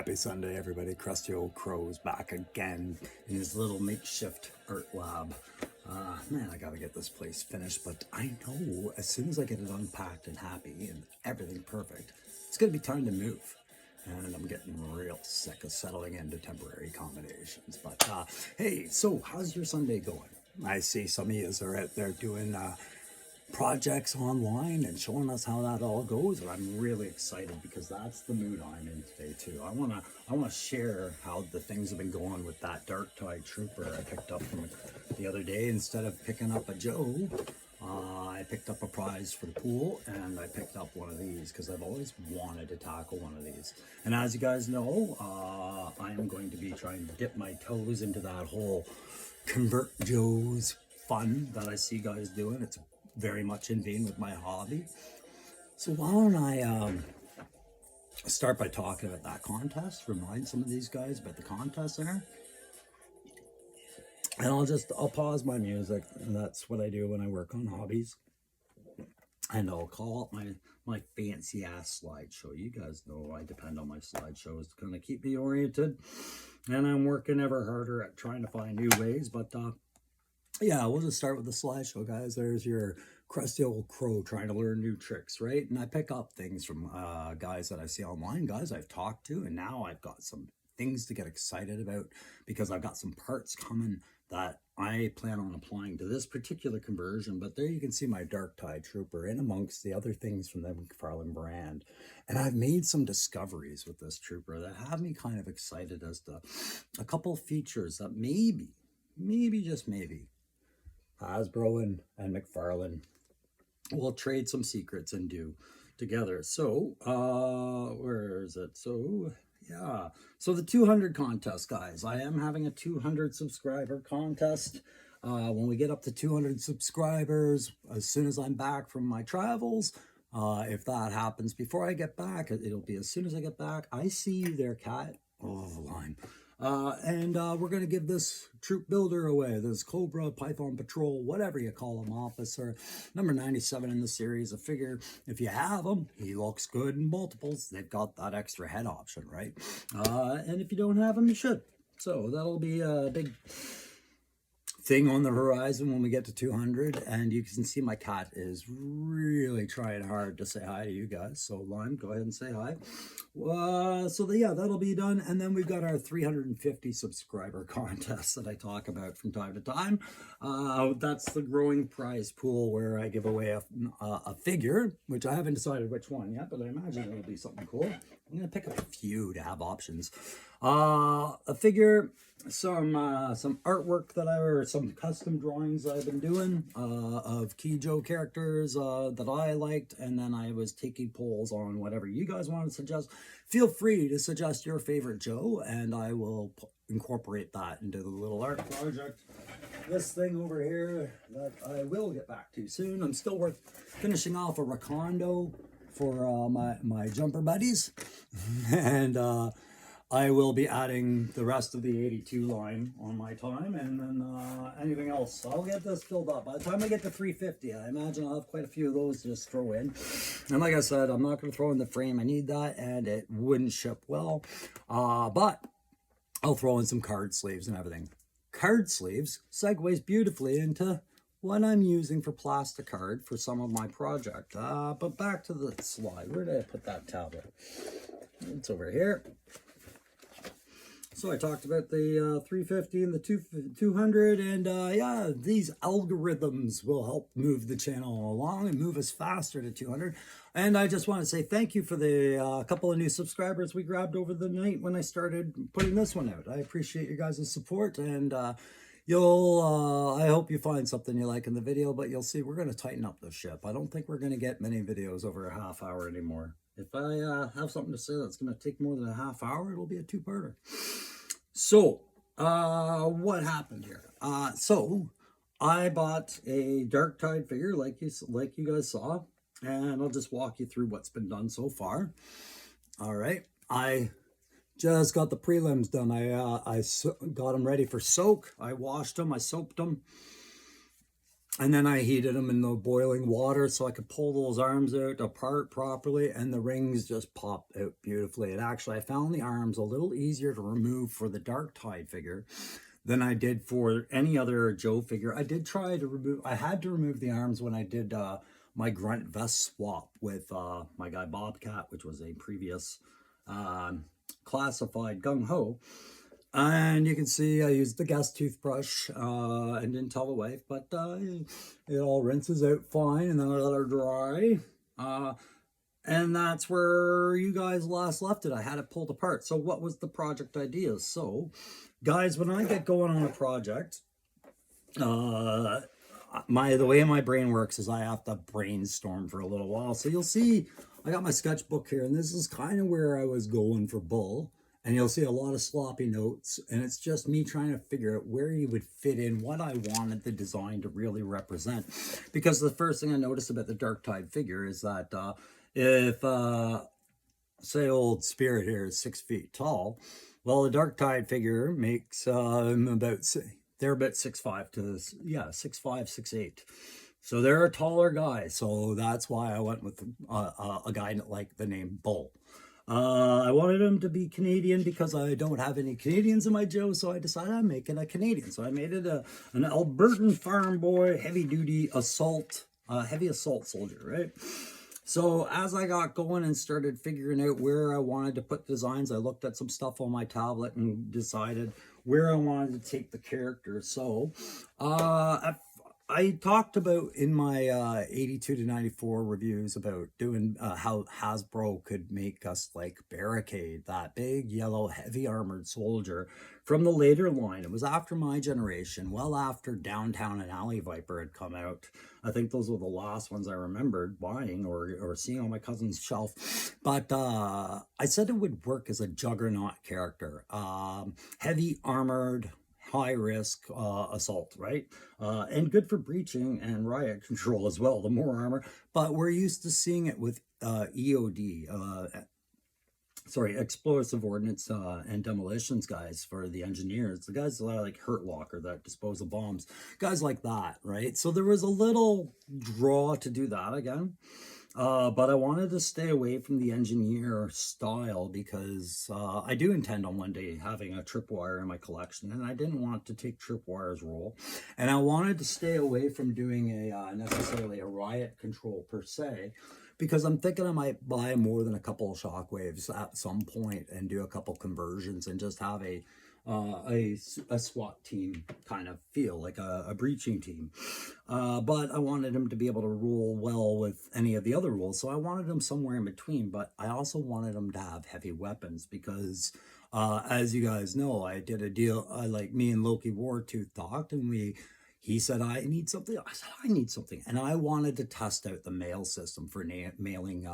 Happy Sunday, everybody. Crusty Old Crow's back again in his little makeshift art lab. Man, I gotta get this place finished, but I know as soon as I get it unpacked and happy and everything perfect, it's gonna be time to move. And I'm getting real sick of settling into temporary accommodations. But hey, so how's your Sunday going? I see some of you are out there doing projects online and showing us how that all goes, and I'm really excited because that's the mood I'm in today too. I wanna share how the things have been going with that Dark Tide Trooper I picked up from the other day. Instead of picking up a Joe, I picked up a prize for the pool, and I picked up one of these because I've always wanted to tackle one of these. And as you guys know, I am going to be trying to dip my toes into that whole convert Joes fun that I see guys doing. It's very much in vein with my hobby. So why don't I start by talking about that contest, remind some of these guys about the contest there. And I'll pause my music, and that's what I do when I work on hobbies. And I'll call up my fancy ass slideshow. You guys know I depend on my slideshows to kind of keep me oriented. And I'm working ever harder at trying to find new ways, but yeah, we'll just start with the slideshow, guys. There's your crusty old crow trying to learn new tricks, right? And I pick up things from guys that I see online, guys I've talked to, and now I've got some things to get excited about because I've got some parts coming that I plan on applying to this particular conversion. But there you can see my Dark Tide Trooper in amongst the other things from the McFarlane brand. And I've made some discoveries with this trooper that have me kind of excited as to a couple features that maybe, just maybe, Hasbro and McFarlane will trade some secrets and do together. So, where is it? So, yeah. So the 200 contest, guys. I am having a 200 subscriber contest. When we get up to 200 subscribers, as soon as I'm back from my travels, if that happens before I get back, it'll be as soon as I get back. I see you there, Cat. Oh, the line. And we're going to give this troop builder away, this Cobra, Python Patrol, whatever you call him, officer, number 97 in the series. I figure if you have him, he looks good in multiples. They've got that extra head option, right? And if you don't have him, you should. So that'll be a big thing on the horizon when we get to 200. And you can see my cat is really trying hard to say hi to you guys. So Lime, go ahead and say hi. Yeah, that'll be done. And then we've got our 350 subscriber contest that I talk about from time to time. That's the growing prize pool where I give away a figure, which I haven't decided which one yet, but I imagine it'll be something cool. I'm going to pick up a few to have options. A figure, some artwork or some custom drawings I've been doing of key Joe characters that I liked, and then I was taking polls on whatever you guys want to suggest. Feel free to suggest your favorite Joe, and I will incorporate that into the little art project. This thing over here that I will get back to soon. I'm still finishing off a Recondo for my jumper buddies, and I will be adding the rest of the 82 line on my time, and then anything else. I'll get this filled up. By the time I get to 350, I imagine I'll have quite a few of those to just throw in. And like I said, I'm not going to throw in the frame. I need that, and it wouldn't ship well. But I'll throw in some card sleeves and everything. Card sleeves segues beautifully into what I'm using for plastic card for some of my project. But back to the slide. Where did I put that tablet? It's over here. So I talked about the 350 and the 200, and yeah, these algorithms will help move the channel along and move us faster to 200. And I just want to say thank you for the couple of new subscribers we grabbed over the night when I started putting this one out. I appreciate you guys' support, and I hope you find something you like in the video, but you'll see we're going to tighten up the ship. I don't think we're going to get many videos over a half hour anymore. If I have something to say that's going to take more than a half hour, it'll be a two-parter. So, what happened here? So I bought a Dark Tide figure, like you guys saw, and I'll just walk you through what's been done so far. All right, I just got the prelims done. I got them ready for soak. I washed them, I soaked them, And then I heated them in the boiling water so I could pull those arms out apart properly, and the rings just popped out beautifully. And actually, I found the arms a little easier to remove for the Dark Tide figure than I did for any other Joe figure. I did try to remove, I had to remove the arms when I did my grunt vest swap with my guy Bobcat, which was a previous classified gung ho. And you can see I used the gas toothbrush and didn't tell the wife, but it all rinses out fine, and then I let her dry. And that's where you guys last left it. I had it pulled apart. So what was the project idea? So, guys, when I get going on a project, the way my brain works is I have to brainstorm for a little while. So you'll see I got my sketchbook here, and this is kind of where I was going for Bull. And you'll see a lot of sloppy notes, and it's just me trying to figure out where he would fit in, what I wanted the design to really represent. Because the first thing I noticed about the Dark Tide figure is that if, say, old Spirit here is 6 feet tall, well, the Dark Tide figure makes they're about 6'5" to, yeah, 6'5", 6'8". So they're a taller guy. So that's why I went with a guy like the name Bull. I wanted him to be Canadian because I don't have any Canadians in my Joe, so I decided I'm making a Canadian. So I made it an Albertan farm boy, heavy assault soldier, right? So as I got going and started figuring out where I wanted to put designs, I looked at some stuff on my tablet and decided where I wanted to take the character. So I talked about in my 82 to 94 reviews about doing how Hasbro could make us like Barricade, that big yellow heavy armored soldier from the later line. It was after my generation, well after Downtown and Alley Viper had come out. I think those were the last ones I remembered buying or seeing on my cousin's shelf. But I said it would work as a juggernaut character. Heavy armored, high risk assault, right? And good for breaching and riot control as well, the more armor. But we're used to seeing it with EOD, explosive ordnance and demolitions guys for the engineers. The guys like Hurt Locker that dispose of bombs, guys like that, right? So there was a little draw to do that again. But I wanted to stay away from the engineer style because I do intend on one day having a tripwire in my collection, and I didn't want to take tripwire's role. And I wanted to stay away from doing necessarily a riot control per se, because I'm thinking I might buy more than a couple of shockwaves at some point and do a couple conversions and just have a SWAT team kind of feel, like a breaching team. But I wanted him to be able to rule well with any of the other rules. So I wanted him somewhere in between, but I also wanted him to have heavy weapons because as you guys know, I did a deal, like me and Loki Wartooth talked, and he said, I need something. I said, I need something. And I wanted to test out the mail system for mailing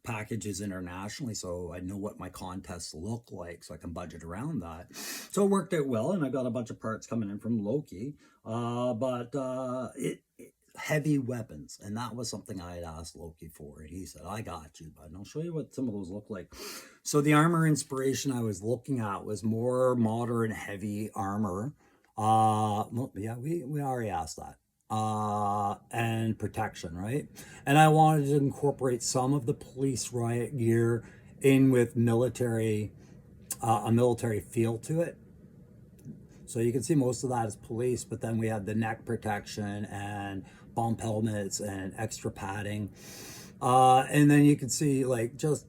packages internationally, so I know what my contests look like, so I can budget around that. So it worked out well, and I got a bunch of parts coming in from Loki. Heavy weapons, and that was something I had asked Loki for, and he said, I got you, bud, and I'll show you what some of those look like. So the armor inspiration I was looking at was more modern heavy armor. Yeah, we already asked that. And protection, right? And I wanted to incorporate some of the police riot gear in with a military feel to it. So you can see most of that is police, but then we have the neck protection and bump helmets and extra padding. And then you can see like just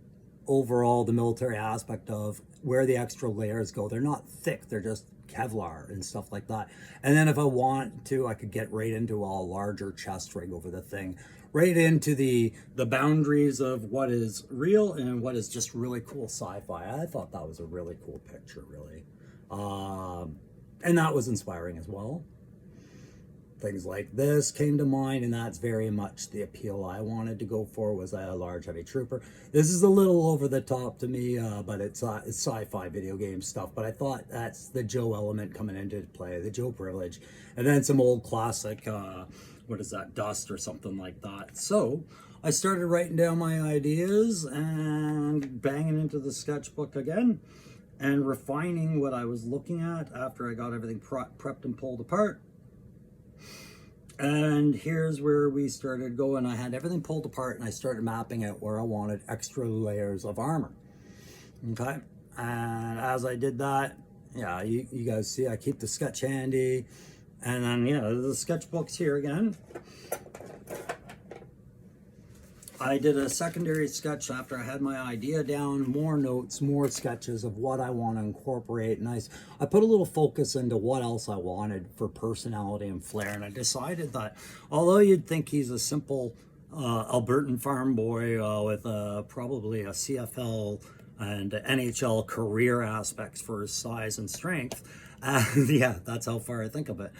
overall the military aspect of where the extra layers go. They're not thick, they're just Kevlar and stuff like that. And then if I want to, I could get right into a larger chest rig over the thing, right into the boundaries of what is real and what is just really cool sci-fi. I thought that was a really cool picture, really. And that was inspiring as well. Things like this came to mind, and that's very much the appeal I wanted to go for, was a large heavy trooper. This is a little over the top to me, but it's sci-fi video game stuff, but I thought that's the Joe element coming into play, the Joe privilege, and then some old classic, what is that, dust or something like that. So I started writing down my ideas and banging into the sketchbook again and refining what I was looking at after I got everything prepped and pulled apart. And here's where we started going. I had everything pulled apart and I started mapping out where I wanted extra layers of armor. Okay. And as I did that, yeah, you guys see I keep the sketch handy. And then, yeah, the sketchbooks here again. I did a secondary sketch after I had my idea down, more notes, more sketches of what I want to incorporate. And I put a little focus into what else I wanted for personality and flair. And I decided that although you'd think he's a simple Albertan farm boy with probably a CFL and NHL career aspects for his size and strength, yeah, that's how far I think of it.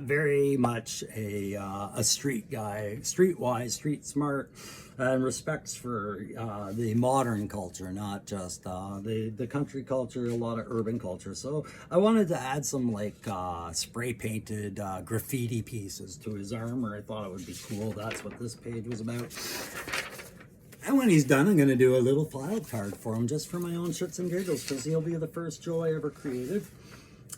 Very much a street guy, streetwise, street smart, and respects for the modern culture, not just the country culture, a lot of urban culture. So I wanted to add some like spray painted graffiti pieces to his armor. I thought it would be cool. That's what this page was about. And when he's done, I'm going to do a little file card for him just for my own shits and giggles, because he'll be the first Joe I ever created.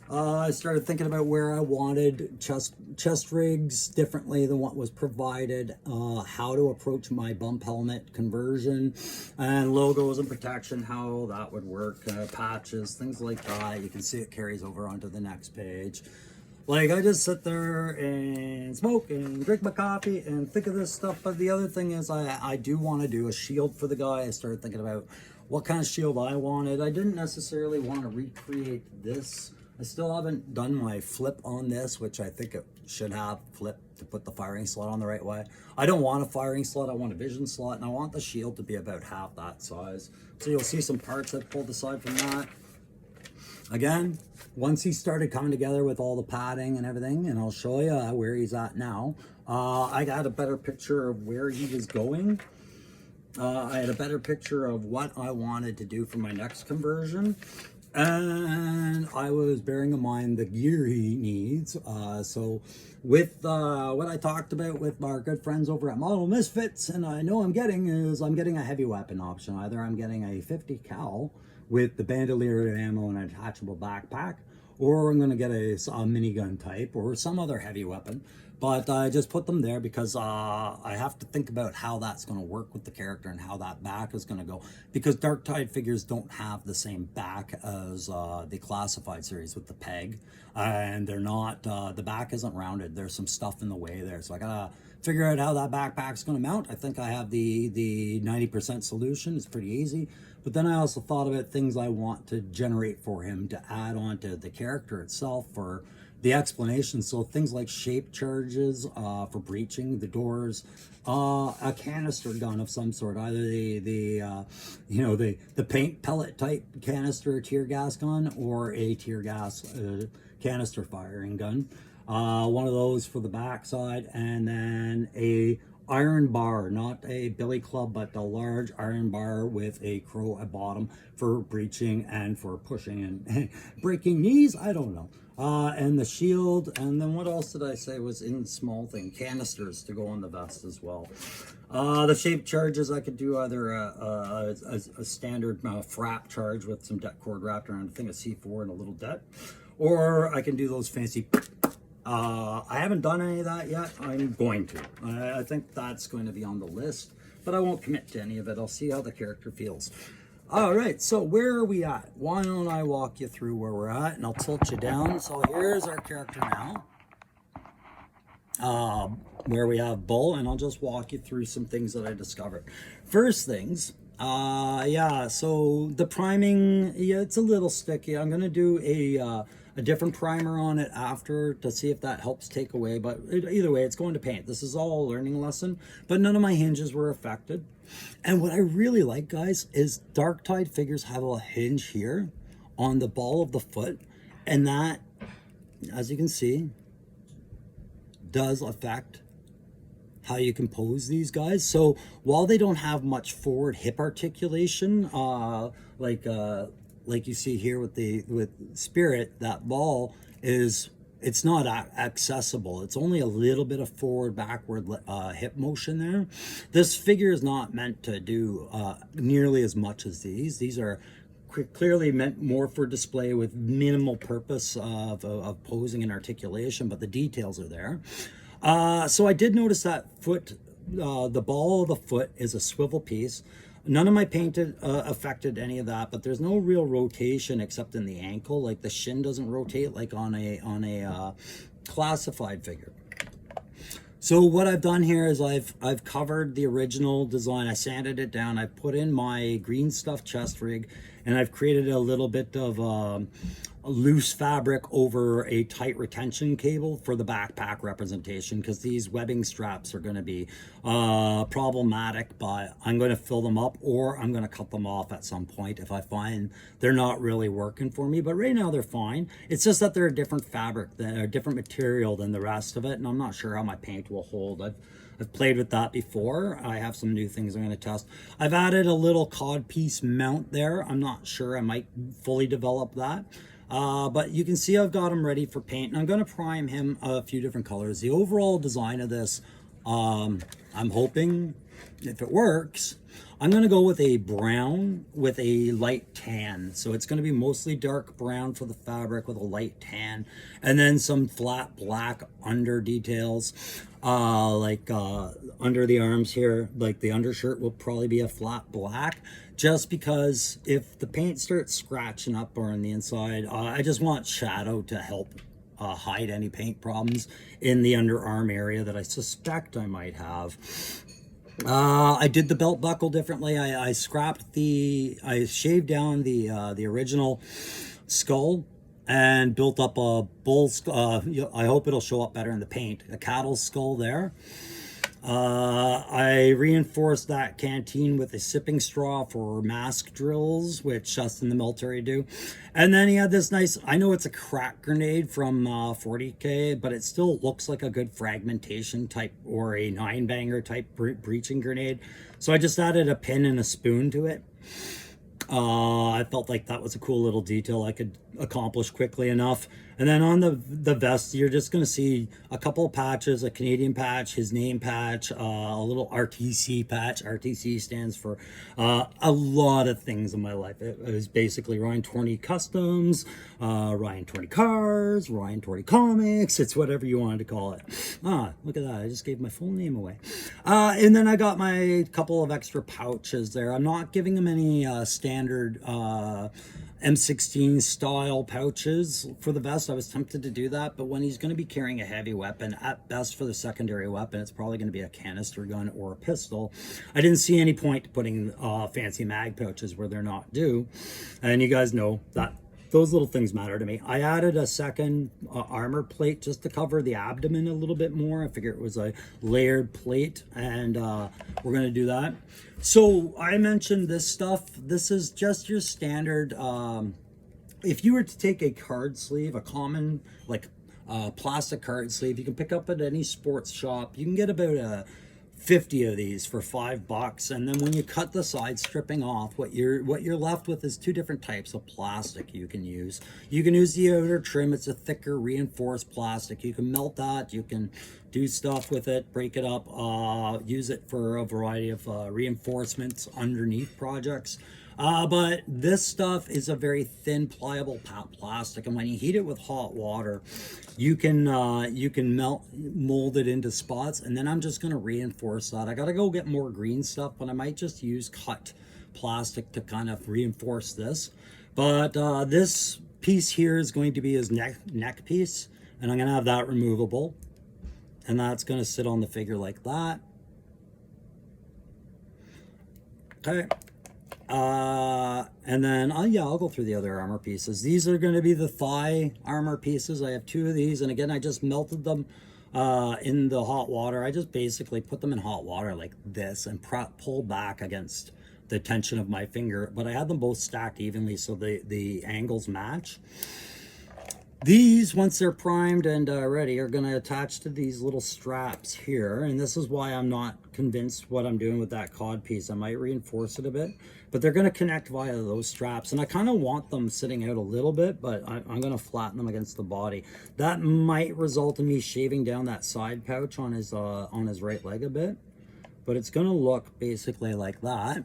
I started thinking about where I wanted chest rigs differently than what was provided, how to approach my bump helmet conversion, and logos and protection, how that would work, patches, things like that. You can see it carries over onto the next page. Like, I just sit there and smoke and drink my coffee and think of this stuff. But the other thing is I do want to do a shield for the guy. I started thinking about what kind of shield I wanted. I didn't necessarily want to recreate this. I still haven't done my flip on this, which I think it should have flip to put the firing slot on the right way. I don't want a firing slot. I want a vision slot. And I want the shield to be about half that size. So you'll see some parts I pulled aside from that. Again, once he started coming together with all the padding and everything, and I'll show you where he's at now, I got a better picture of where he was going. I had a better picture of what I wanted to do for my next conversion. And I was bearing in mind the gear he needs. So with what I talked about with our good friends over at Model Misfits, and I know I'm getting a heavy weapon option. Either I'm getting a 50 cal with the bandolier ammo and an attachable backpack, or I'm going to get a minigun type or some other heavy weapon. But I just put them there because I have to think about how that's going to work with the character and how that back is going to go. Because Dark Tide figures don't have the same back as the Classified series with the peg. And they're not, the back isn't rounded. There's some stuff in the way there. So I got to figure out how that backpack's going to mount. I think I have the 90% solution. It's pretty easy. But then I also thought about things I want to generate for him to add on to the character itself for the explanation. So things like shape charges for breaching the doors, a canister gun of some sort, either the paint pellet type canister tear gas gun or a tear gas canister firing gun. One of those for the backside, and then a iron bar, not a billy club, but a large iron bar with a crow at bottom for breaching and for pushing and breaking knees. I don't know. And the shield, and then what else did I say was in the small thing? Canisters to go on the vest as well. The shape charges, I could do either a standard frap charge with some det cord wrapped around a thing of C4 and a little det, or I can do those fancy. I haven't done any of that yet. I'm going to. I think that's going to be on the list, but I won't commit to any of it. I'll see how the character feels. All right, so where are we at? Why don't I walk you through where we're at, and I'll tilt you down. So here's our character now, where we have Bull, and I'll just walk you through some things that I discovered. First things, yeah, so the priming, yeah, it's a little sticky. I'm going to do a different primer on it after to see if that helps take away, but either way, it's going to paint. This is all a learning lesson, but none of my hinges were affected. And what I really like, guys, is Dark Tide figures have a hinge here on the ball of the foot, and that, as you can see, does affect how you can pose these guys. So while they don't have much forward hip articulation, like you see here with Spirit, that ball it's not accessible. It's only a little bit of forward backward hip motion there. This figure is not meant to do nearly as much as these. These are clearly meant more for display with minimal purpose of posing and articulation, but the details are there. So I did notice that foot, the ball of the foot is a swivel piece. None of my paint affected any of that, but there's no real rotation except in the ankle. Like the shin doesn't rotate like on a classified figure. So what I've done here is I've covered the original design. I sanded it down. I put in my green stuff chest rig, and I've created a little bit of a loose fabric over a tight retention cable for the backpack representation, because these webbing straps are going to be problematic, but I'm going to fill them up or I'm going to cut them off at some point if I find they're not really working for me. But right now they're fine. It's just that they're a different fabric, they're a different material than the rest of it, and I'm not sure how my paint will hold. I've played with that before. I have some new things I'm going to test. I've added a little cod piece mount there. I'm not sure, I might fully develop that. But you can see I've got him ready for paint, and I'm going to prime him a few different colors. The overall design of this, I'm hoping, if it works, I'm going to go with a brown with a light tan. So it's going to be mostly dark brown for the fabric with a light tan, and then some flat black under details, under the arms here. Like the undershirt will probably be a flat black, just because if the paint starts scratching up or on the inside, I just want shadow to help hide any paint problems in the underarm area that I suspect I might have. I did the belt buckle differently. I shaved down the original skull and built up a bull skull. I hope it'll show up better in the paint. A cattle skull there. I reinforced that canteen with a sipping straw for mask drills, which us in the military do. And then he had this nice, I know it's a crack grenade from 40K, but it still looks like a good fragmentation type or a 9-banger type breaching grenade. So I just added a pin and a spoon to it. I felt like that was a cool little detail I could accomplish quickly enough. And then on the vest, you're just going to see a couple of patches, a Canadian patch, his name patch, a little RTC patch. RTC stands for a lot of things in my life. It was basically Ryan 20 Customs, Ryan 20 Cars, Ryan 20 Comics. It's whatever you wanted to call it. Look at that. I just gave my full name away. And then I got my couple of extra pouches there. I'm not giving them any standard M16 style pouches for the vest. I was tempted to do that, but when he's going to be carrying a heavy weapon, at best for the secondary weapon, it's probably going to be a canister gun or a pistol. I didn't see any point to putting fancy mag pouches where they're not due, and you guys know that those little things matter to me. I added a second armor plate just to cover the abdomen a little bit more. I figured it was a layered plate, and we're going to do that. So I mentioned this stuff. This is just your standard. If you were to take a card sleeve, a common like plastic card sleeve, you can pick up at any sports shop. You can get about 50 of these for $5, and then when you cut the side stripping off, what you're left with is two different types of plastic you can use. You can use the outer trim. It's a thicker reinforced plastic. You can melt that. You can do stuff with it, break it up, use it for a variety of reinforcements underneath projects. But this stuff is a very thin, pliable plastic, and when you heat it with hot water, you can mold it into spots. And then I'm just going to reinforce that. I got to go get more green stuff, but I might just use cut plastic to kind of reinforce this. But this piece here is going to be his neck piece, and I'm going to have that removable, and that's going to sit on the figure like that. Okay. And then I'll go through the other armor pieces. These are going to be the thigh armor pieces. I have two of these, and again, I just melted them in the hot water. I just basically put them in hot water like this and pull back against the tension of my finger, but I had them both stacked evenly so the angles match. These, once they're primed and ready, are going to attach to these little straps here, and this is why I'm not convinced what I'm doing with that cod piece. I might reinforce it a bit, but they're going to connect via those straps, and I kind of want them sitting out a little bit, but I'm going to flatten them against the body. That might result in me shaving down that side pouch on his right leg a bit, but it's going to look basically like that.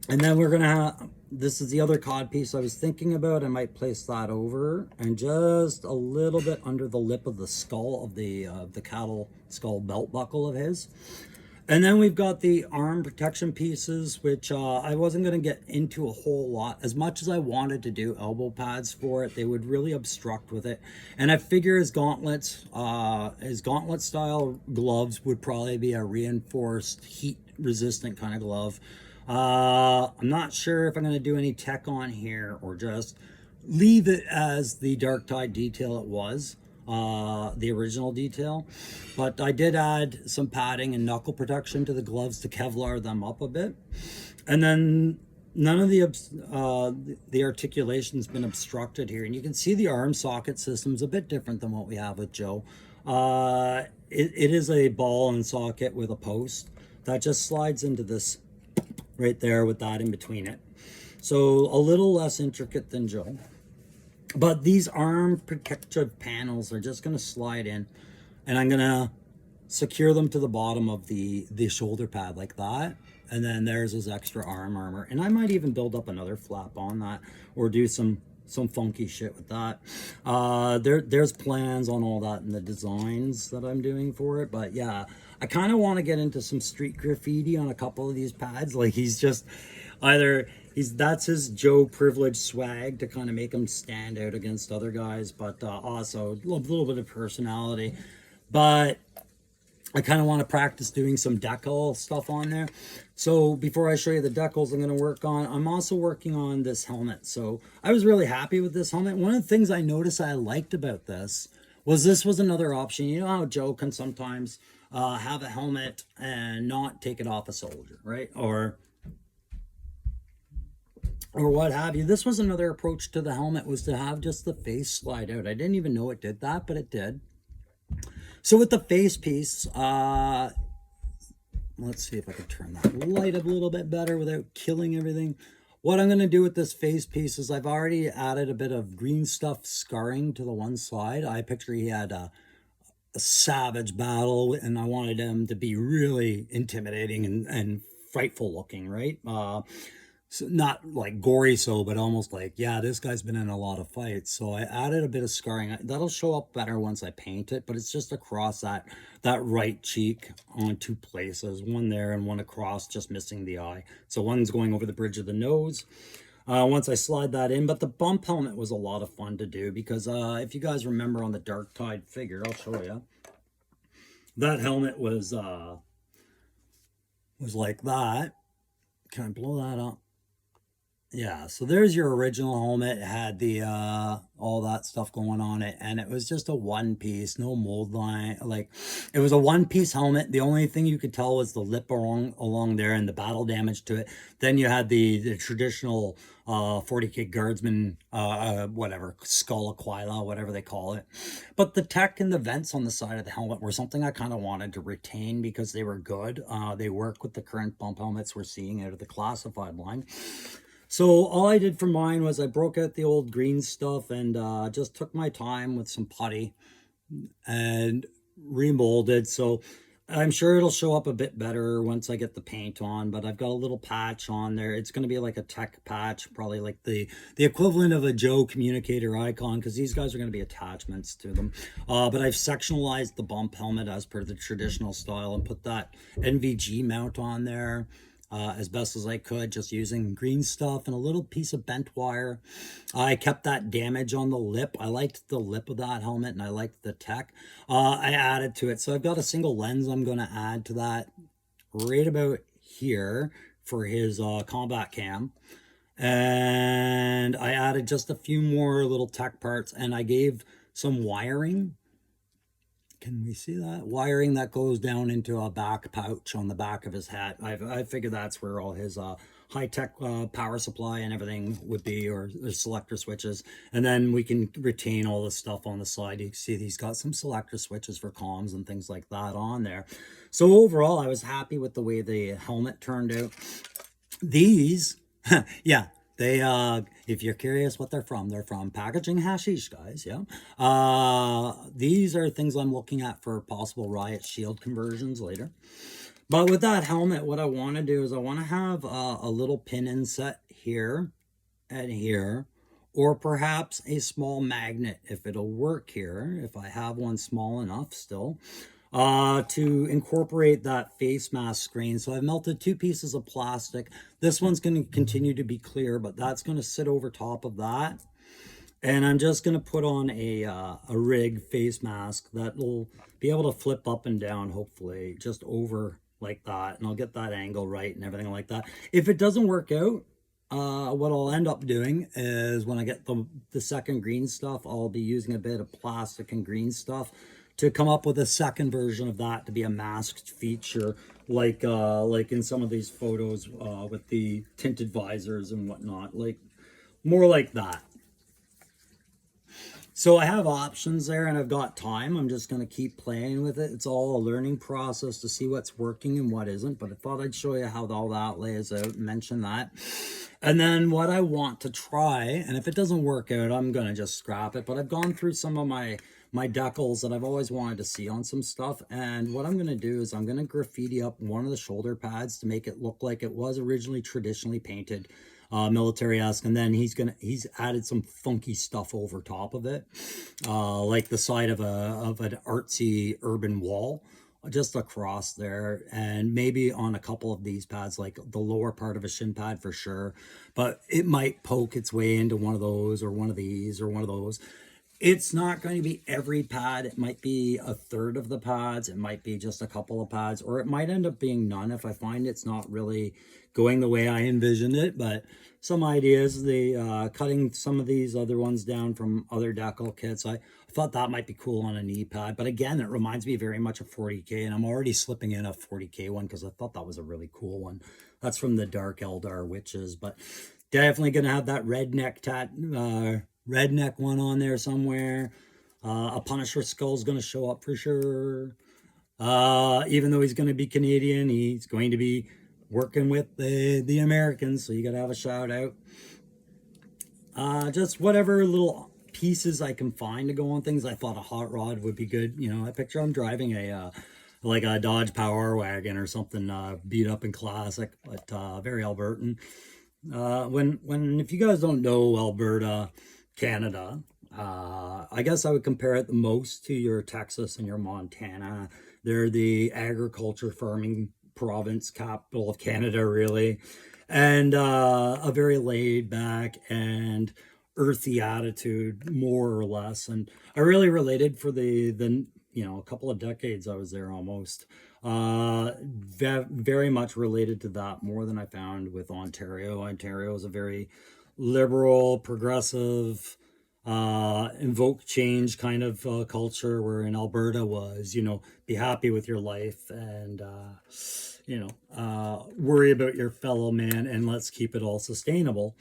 And then we're going to this is the other cod piece I was thinking about. I might place that over and just a little bit under the lip of the skull of the cattle skull belt buckle of his. And then we've got the arm protection pieces, which I wasn't going to get into a whole lot. As much as I wanted to do elbow pads for it, they would really obstruct with it. And I figure his gauntlet style gloves would probably be a reinforced, heat resistant kind of glove. I'm not sure if I'm going to do any tech on here or just leave it as the dark tide detail it was, the original detail. But I did add some padding and knuckle protection to the gloves to Kevlar them up a bit. And then none of the articulation's been obstructed here. And you can see the arm socket system's a bit different than what we have with Joe. It is a ball and socket with a post that just slides into this right there with that in between it. So a little less intricate than Joe. But these arm protective panels are just going to slide in, and I'm going to secure them to the bottom of the shoulder pad like that. And then there's his extra arm armor. And I might even build up another flap on that or do some funky shit with that. There's plans on all that in the designs that I'm doing for it. But yeah, I kind of want to get into some street graffiti on a couple of these pads. Like he's just that's his Joe privilege swag to kind of make him stand out against other guys, but also a little bit of personality. But I kind of want to practice doing some decal stuff on there. So before I show you the decals I'm going to work on, I'm also working on this helmet. So I was really happy with this helmet. One of the things I noticed I liked about this was another option. You know how Joe can sometimes have a helmet and not take it off a soldier, right? Or what have you. This was another approach to the helmet, was to have just the face slide out. I didn't even know it did that, but it did. So with the face piece, let's see if I can turn that light up a little bit better without killing everything. What I'm going to do with this face piece is I've already added a bit of green stuff scarring to the one side. I picture he had a savage battle, and I wanted him to be really intimidating and frightful looking, right? So not like gory but almost like, yeah, this guy's been in a lot of fights. So I added a bit of scarring. That'll show up better once I paint it, but it's just across that right cheek on two places, one there and one across, just missing the eye. So one's going over the bridge of the nose. Once I slide that in, but the bump helmet was a lot of fun to do because if you guys remember on the Dark Tide figure, I'll show you. That helmet was like that. Can I blow that up? Yeah, so there's your original helmet. It had the all that stuff going on it, and it was just a one piece, no mold line. Like, it was a one piece helmet. The only thing you could tell was the lip along there and the battle damage to it. Then you had the traditional 40K guardsman, whatever, skull aquila, whatever they call it. But the tech and the vents on the side of the helmet were something I kind of wanted to retain because they were good. They work with the current bump helmets we're seeing out of the classified line. So all I did for mine was I broke out the old green stuff and just took my time with some putty and remolded. So I'm sure it'll show up a bit better once I get the paint on, but I've got a little patch on there. It's going to be like a tech patch, probably like the equivalent of a Joe communicator icon, because these guys are going to be attachments to them. But I've sectionalized the bump helmet as per the traditional style and put that NVG mount on there. As best as I could, just using green stuff and a little piece of bent wire. I kept that damage on the lip. I liked the lip of that helmet and I liked the tech. I added to it. So I've got a single lens I'm going to add to that right about here for his combat cam. And I added just a few more little tech parts, and I gave some wiring. Can we see that? Wiring that goes down into a back pouch on the back of his hat. I figured that's where all his high-tech power supply and everything would be, or selector switches. And then we can retain all the stuff on the side. You can see he's got some selector switches for comms and things like that on there. So overall, I was happy with the way the helmet turned out. These, yeah. They, if you're curious what they're from Packaging Hashish, guys, yeah. These are things I'm looking at for possible Riot Shield conversions later. But with that helmet, what I want to do is I want to have a little pin inset here and here, or perhaps a small magnet if it'll work here, if I have one small enough still, to incorporate that face mask screen. So I've melted 2 pieces of plastic. This one's going to continue to be clear, but that's going to sit over top of that. And I'm just going to put on a rig face mask that will be able to flip up and down, hopefully, just over like that. And I'll get that angle right and everything like that. If it doesn't work out, what I'll end up doing is when I get the second green stuff, I'll be using a bit of plastic and green stuff to come up with a second version of that to be a masked feature, like in some of these photos with the tinted visors and whatnot, like more like that. So I have options there and I've got time. I'm just going to keep playing with it. It's all a learning process to see what's working and what isn't. But I thought I'd show you how all that lays out and mention that. And then what I want to try, and if it doesn't work out, I'm going to just scrap it. But I've gone through some of my decals that I've always wanted to see on some stuff. And what I'm going to do is I'm going to graffiti up one of the shoulder pads to make it look like it was originally traditionally painted. Military-esque, and then he's added some funky stuff over top of it, like the side of an artsy urban wall just across there, and maybe on a couple of these pads, like the lower part of a shin pad for sure, but it might poke its way into one of those or one of these or one of those. It's not going to be every pad. It might be a third of the pads. It might be just a couple of pads, or it might end up being none if I find it's not really going the way I envisioned it. But some ideas, the cutting some of these other ones down from other decal kits, I thought that might be cool on a knee pad. But again, it reminds me very much of 40K, and I'm already slipping in a 40K one because I thought that was a really cool one. That's from the Dark Eldar Witches, but definitely going to have that redneck one on there somewhere. A Punisher skull's going to show up for sure. Even though he's going to be Canadian, he's going to be working with the Americans, so you got to have a shout out. Just whatever little pieces I can find to go on things. I thought a hot rod would be good. You know, I picture I'm driving like a Dodge Power Wagon or something, beat up and classic, but very Albertan. If you guys don't know Alberta, Canada, I guess I would compare it the most to your Texas and your Montana. They're the agriculture farming province capital of Canada, really, and a very laid back and earthy attitude, more or less. And I really related for the a couple of decades I was there almost. Very much related to that more than I found with Ontario. Ontario is a very liberal, progressive, invoke change kind of culture, where in Alberta was, be happy with your life and, worry about your fellow man and let's keep it all sustainable.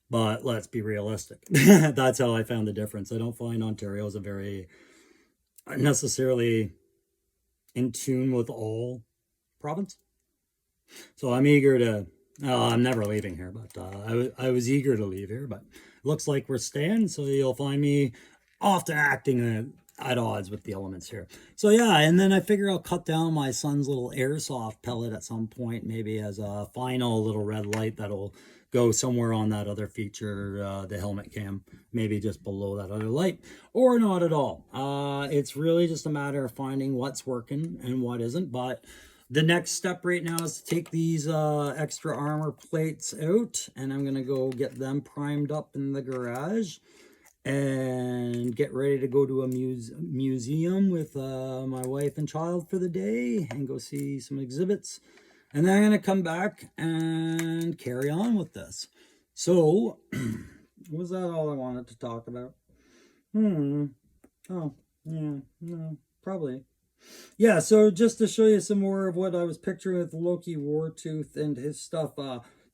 But let's be realistic. That's how I found the difference. I don't find Ontario as a very necessarily in tune with all province. So I'm eager to, I'm never leaving here, but I was eager to leave here, but looks like we're staying. So you'll find me often acting at odds with the elements here. So yeah, and then I figure I'll cut down my son's little airsoft pellet at some point, maybe as a final little red light that'll go somewhere on that other feature, the helmet cam, maybe just below that other light, or not at all. It's really just a matter of finding what's working and what isn't. But the next step right now is to take these extra armor plates out, and I'm gonna go get them primed up in the garage and get ready to go to a museum with my wife and child for the day and go see some exhibits. And then I'm going to come back and carry on with this. So, was that all I wanted to talk about? Oh, yeah, no, probably. Yeah, so just to show you some more of what I was picturing with Loki Wartooth and his stuff,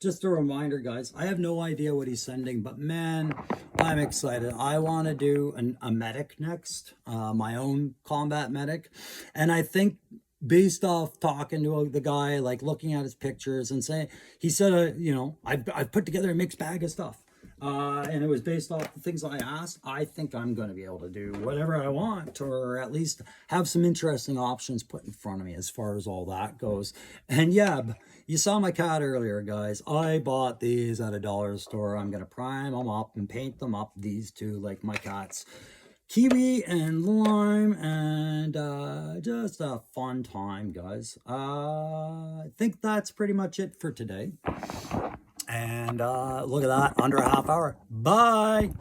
just a reminder, guys, I have no idea what he's sending, but man, I'm excited. I want to do a medic next, my own combat medic. And I think based off talking to the guy, like looking at his pictures and saying, he said, I've put together a mixed bag of stuff. and it was based off the things I asked. I think I'm going to be able to do whatever I want, or at least have some interesting options put in front of me as far as all that goes. And yeah, you saw my cat earlier, guys. I bought these at a dollar store. I'm going to prime them up and paint them up, these two, like my cats. Kiwi and lime, and just a fun time, guys. I think that's pretty much it for today. And look at that, under a half hour. Bye.